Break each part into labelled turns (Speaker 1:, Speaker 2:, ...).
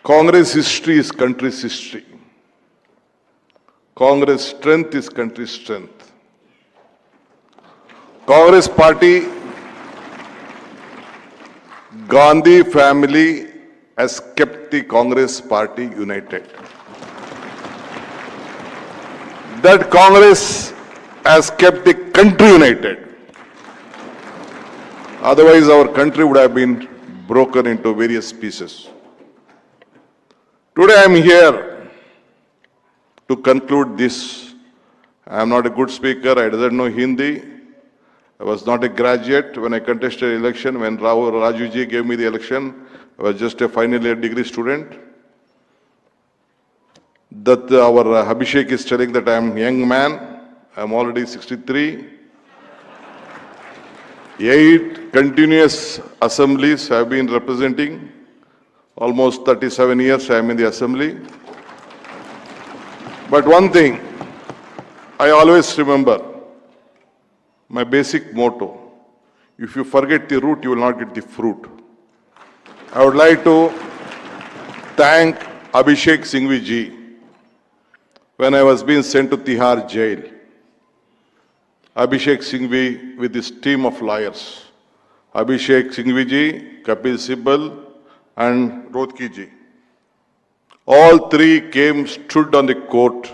Speaker 1: Congress history is country's history. Congress strength is country's strength. Congress party, Gandhi family has kept the Congress party united. That Congress has kept the country united. Otherwise, our country would have been broken into various pieces. Today, I am here to conclude this. I am not a good speaker. I don't know Hindi. I was not a graduate when I contested election. When Rajuji gave me the election, I was just a final year degree student. That our Abhishek is telling that I am a young man. I am already 63. 8 continuous assemblies I have been representing. Almost 37 years I am in the assembly. But one thing, I always remember my basic motto: if you forget the root, you will not get the fruit. I would like to thank Abhishek Singhvi ji when I was being sent to Tihar jail. Abhishek Singhvi with his team of lawyers. Abhishek Singhvi ji, Kapil Sibal and Rohtgi ji. All three came, stood on the court.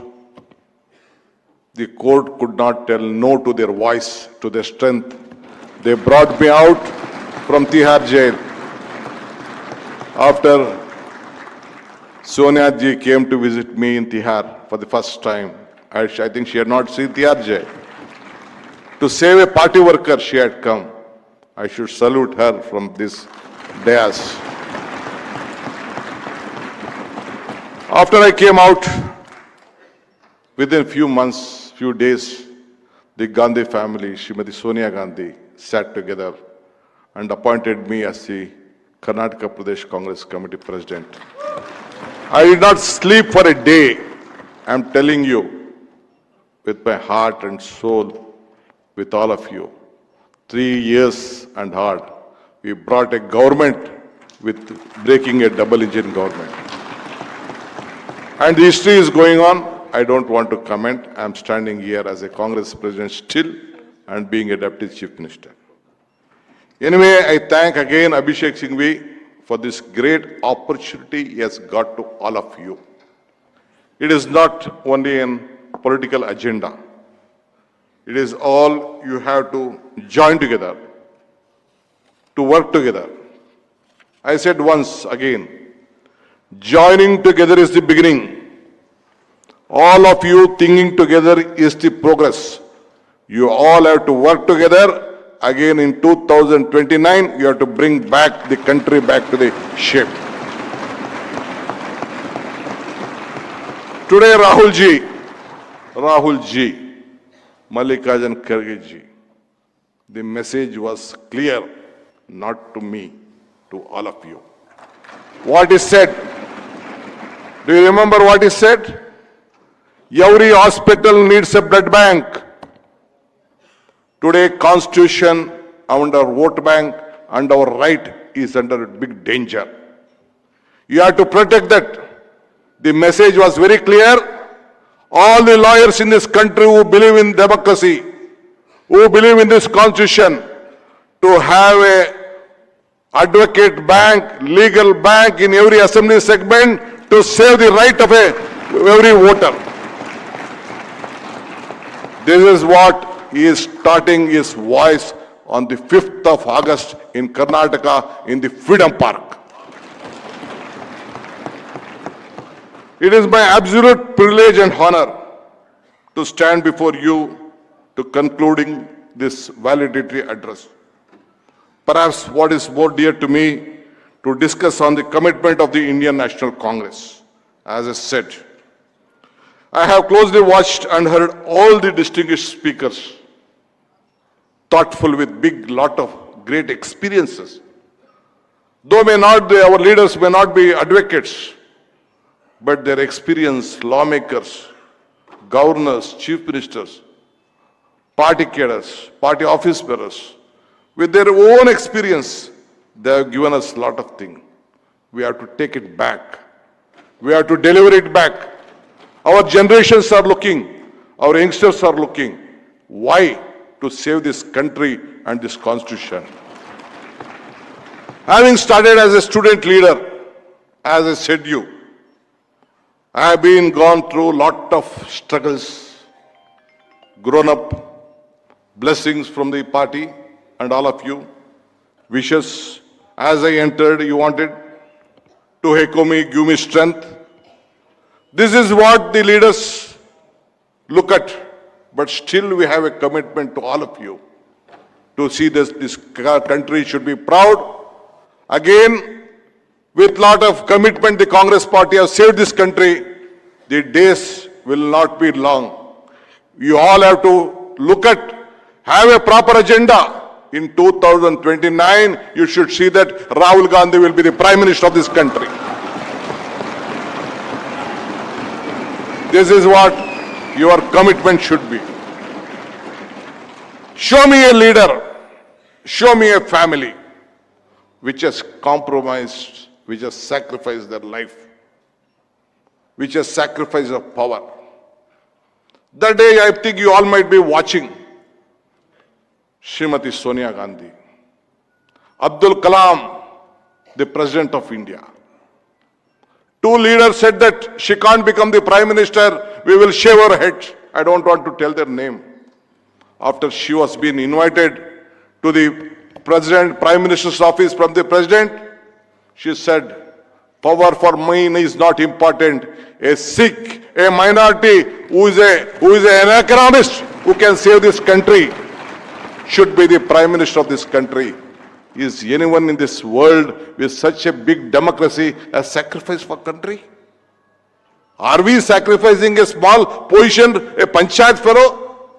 Speaker 1: The court could not tell no to their voice, to their strength. They brought me out from Tihar jail. After Sonia ji came to visit me in Tihar for the first time, I think she had not seen Tihar jail. To save a party worker, she had come. I should salute her from this dais. After I came out, within a few months, few days, the Gandhi family, Srimati Sonia Gandhi, sat together and appointed me as the Karnataka Pradesh Congress Committee President. I did not sleep for a day. I am telling you, with my heart and soul, with all of you. 3 years and hard, we brought a government with breaking a double-engine government. And the history is going on. I don't want to comment. I am standing here as a Congress president still and being a deputy chief minister. Anyway, I thank again Abhishek Singhvi for this great opportunity he has got to all of you. It is not only a political agenda. It is all you have to join together, to work together. I said once again, joining together is the beginning. All of you thinking together is the progress. You all have to work together. Again in 2029, you have to bring back the country back to the shape. Today, Rahul ji, Mallikarjun Kharge ji, the message was clear, not to me, to all of you. What is said? Do you remember what is said? Every hospital needs a blood bank. Today, Constitution, under vote bank, and our right is under big danger. You have to protect that. The message was very clear. All the lawyers in this country who believe in democracy, who believe in this constitution, to have a advocate bank, legal bank in every assembly segment to save the right of every voter. This is what he is starting his voice on the 5th of August in Karnataka in the Freedom Park. It is my absolute privilege and honor to stand before you to concluding this valedictory address. Perhaps what is more dear to me to discuss on the commitment of the Indian National Congress. As I said, I have closely watched and heard all the distinguished speakers, thoughtful with big lot of great experiences. Though our leaders may not be advocates, but their experience, lawmakers, governors, chief ministers, party cadres, party office bearers, with their own experience, they have given us a lot of things. We have to take it back We have to deliver it back. Our generations are looking, our youngsters are looking. Why? To save this country and this constitution. Having started as a student leader, as I said you, I have gone through a lot of struggles, grown up, blessings from the party and all of you, wishes. As I entered, you wanted to echo me, give me strength. This is what the leaders look at, but still we have a commitment to all of you to see this country should be proud. Again, with lot of commitment, the Congress party has saved this country. The days will not be long. You all have to look at, have a proper agenda. In 2029, you should see that Rahul Gandhi will be the Prime Minister of this country. This is what your commitment should be. Show me a leader, show me a family which has compromised, which has sacrificed their life, which has sacrificed of power. That day, I think you all might be watching Srimati Sonia Gandhi, Abdul Kalam, the President of India. Two leaders said that she can't become the Prime Minister, we will shave her head. I don't want to tell their name. After she was being invited to the Prime Minister's office from the President, she said, power for me is not important. A Sikh, a minority who is an economist who can save this country should be the Prime Minister of this country. Is anyone in this world with such a big democracy a sacrifice for country? Are we sacrificing a small position, a panchayat fellow?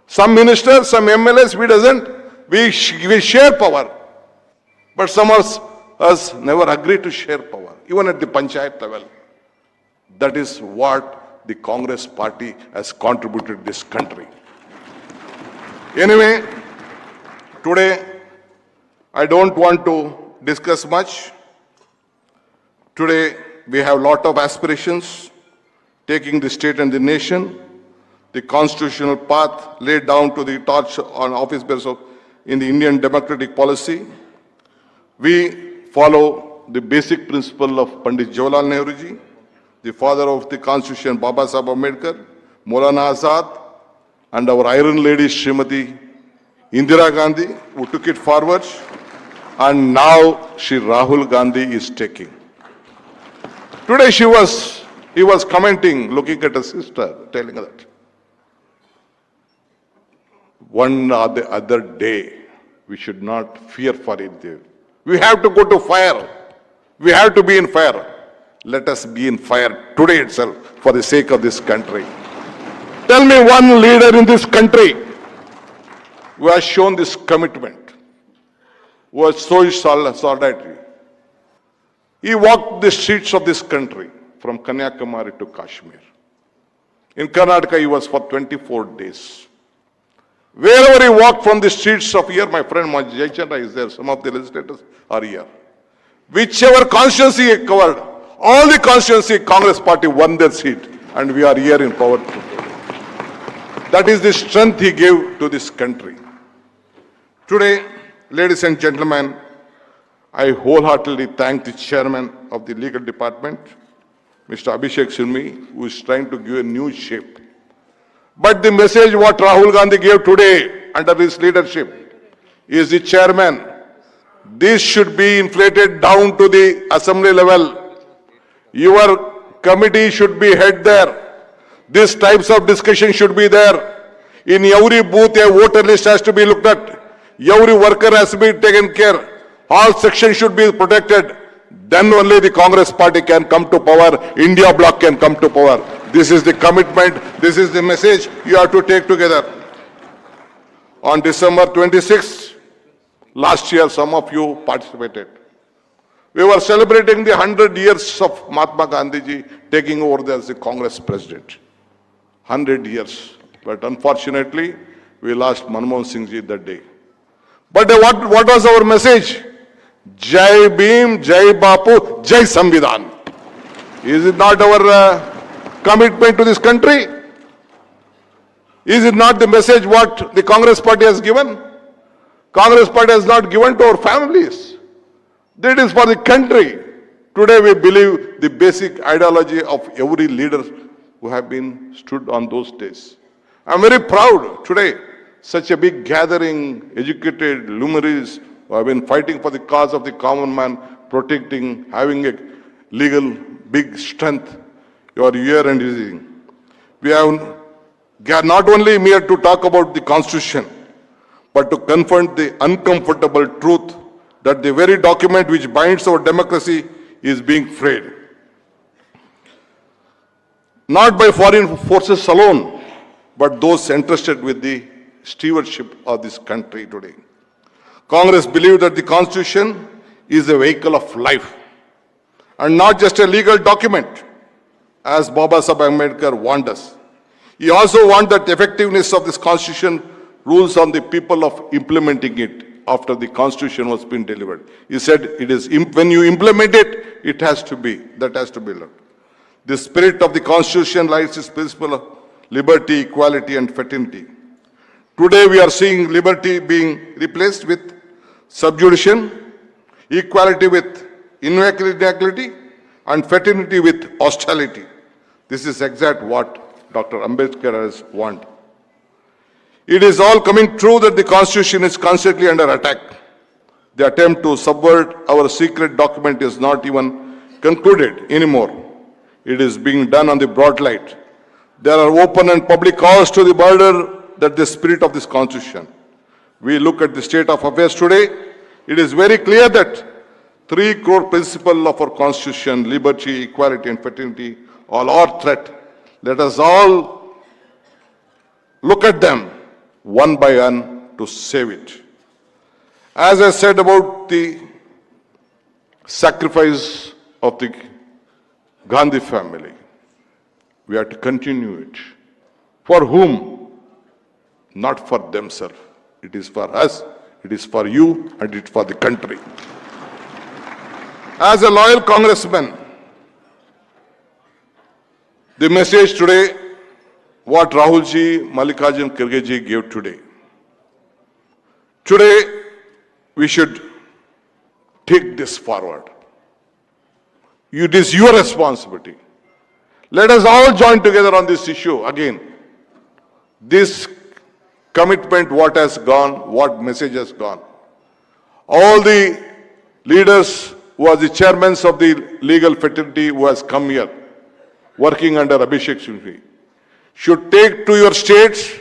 Speaker 1: Some ministers, some MLAs, we doesn't. We share power. But some of us never agree to share power, even at the panchayat level. That is what the Congress party has contributed to this country. Anyway, today, I don't want to discuss much. Today, we have a lot of aspirations, taking the state and the nation, the constitutional path laid down to the torch on office bearers in the Indian democratic policy. We follow the basic principle of Pandit Jawaharlal Nehru ji, the father of the constitution, Baba Saheb Ambedkar, Maulana Azad, and our Iron Lady, Srimati Indira Gandhi, who took it forward, and now Shri Rahul Gandhi is taking. Today he was commenting, looking at a sister, telling her that one or the other day, we should not fear for it. We have to go to fire. We have to be in fire. Let us be in fire today itself for the sake of this country. Tell me one leader in this country who has shown this commitment, who has shown solidarity. He walked the streets of this country from Kanyakumari to Kashmir. In Karnataka, he was for 24 days. Wherever he walked from the streets of here, my friend Jayachandra is there, some of the legislators are here. Whichever constituency he covered, all the constituency, Congress party won their seat, and we are here in power. That is the strength he gave to this country. Today, ladies and gentlemen, I wholeheartedly thank the chairman of the legal department, Mr. Abhishek Singhvi, who is trying to give a new shape. But the message what Rahul Gandhi gave today under his leadership is the chairman. This should be inflated down to the assembly level. Your committee should be head there. These types of discussion should be there. In every booth, a voter list has to be looked at. Every worker has to be taken care. All sections should be protected. Then only the Congress party can come to power. India bloc can come to power. This is the commitment. This is the message you have to take together. On December 26th, last year, some of you participated. We were celebrating the 100 years of Mahatma Gandhi ji taking over there as the Congress president. 100 years. But unfortunately, we lost Manmohan Singh ji that day. But what was our message? Jai Bhim, Jai Bapu, Jai Samvidhan. Is it not our commitment to this country? Is it not the message what the Congress party has given? Congress party has not given to our families. That is for the country. Today we believe the basic ideology of every leader who have been stood on those days. I'm very proud today, such a big gathering, educated luminaries who have been fighting for the cause of the common man, protecting, having a legal big strength. You are here and using. We are not only mere to talk about the Constitution, but to confront the uncomfortable truth that the very document which binds our democracy is being frayed. Not by foreign forces alone, but those entrusted with the stewardship of this country today. Congress believes that the Constitution is a vehicle of life and not just a legal document, as Baba Saheb Ambedkar warned us. He also warned that the effectiveness of this Constitution rules on the people of implementing it after the Constitution was being delivered. He said, it is when you implement it, it has to be, that has to be learned. The spirit of the Constitution lies its principle of liberty, equality, and fraternity. Today we are seeing liberty being replaced with subjudiction, equality with inequality, and fraternity with hostility. This is exactly what Dr. Ambedkar has warned. It is all coming true that the Constitution is constantly under attack. The attempt to subvert our secret document is not even concluded anymore. It is being done on the broad light. There are open and public calls to the border that the spirit of this Constitution. We look at the state of affairs today, it is very clear that 3 core principles of our Constitution, liberty, equality, and fraternity, all are threat. Let us all look at them one by one to save it. As I said about the sacrifice of the Gandhi family, we have to continue it. For whom? Not for themselves. It is for us, it is for you, and it is for the country. As a loyal congressman, the message today, what Rahulji, Mallikarjun Kharge gave today. Today, we should take this forward. It is your responsibility. Let us all join together on this issue again. This commitment, what has gone, what message has gone. All the leaders who are the chairmen of the legal fraternity who has come here, working under Abhishek Singhvi, should take to your states,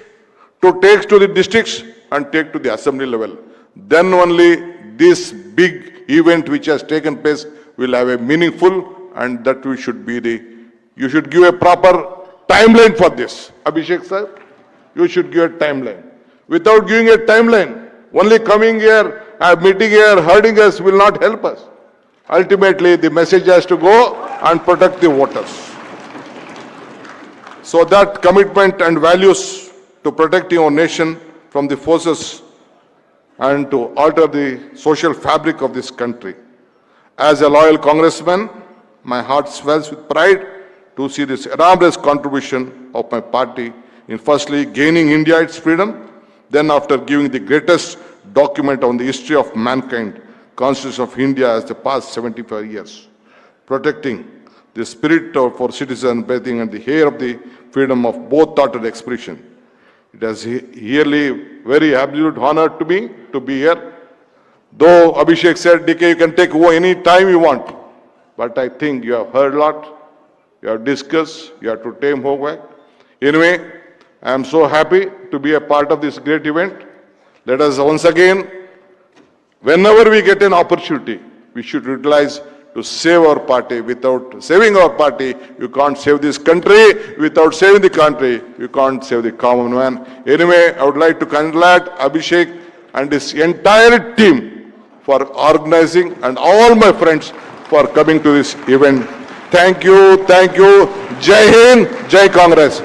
Speaker 1: to take to the districts, and take to the assembly level. Then only this big event which has taken place will have a meaningful, and that we should be you should give a proper timeline for this. Abhishek sir, you should give a timeline. Without giving a timeline, only coming here, meeting here, hurting us will not help us. Ultimately, the message has to go and protect the voters. So that commitment and values to protecting our nation from the forces and to alter the social fabric of this country. As a loyal congressman, my heart swells with pride to see this enormous contribution of my party in firstly gaining India its freedom, then after giving the greatest document on the history of mankind, Constitution of India as the past 75 years, protecting the spirit of our citizens, breathing and the air of the freedom of both thought and expression. It has really very absolute honor to me to be here. Though Abhishek said, DK, you can take over any time you want. But I think you have heard a lot, you have discussed, you have to take homework. Anyway, I am so happy to be a part of this great event. Let us once again, whenever we get an opportunity, we should utilize to save our party. Without saving our party, you can't save this country. Without saving the country, you can't save the common man. Anyway, I would like to congratulate Abhishek and his entire team for organizing and all my friends for coming to this event. Thank you, thank you. Jai Hind, Jai Congress.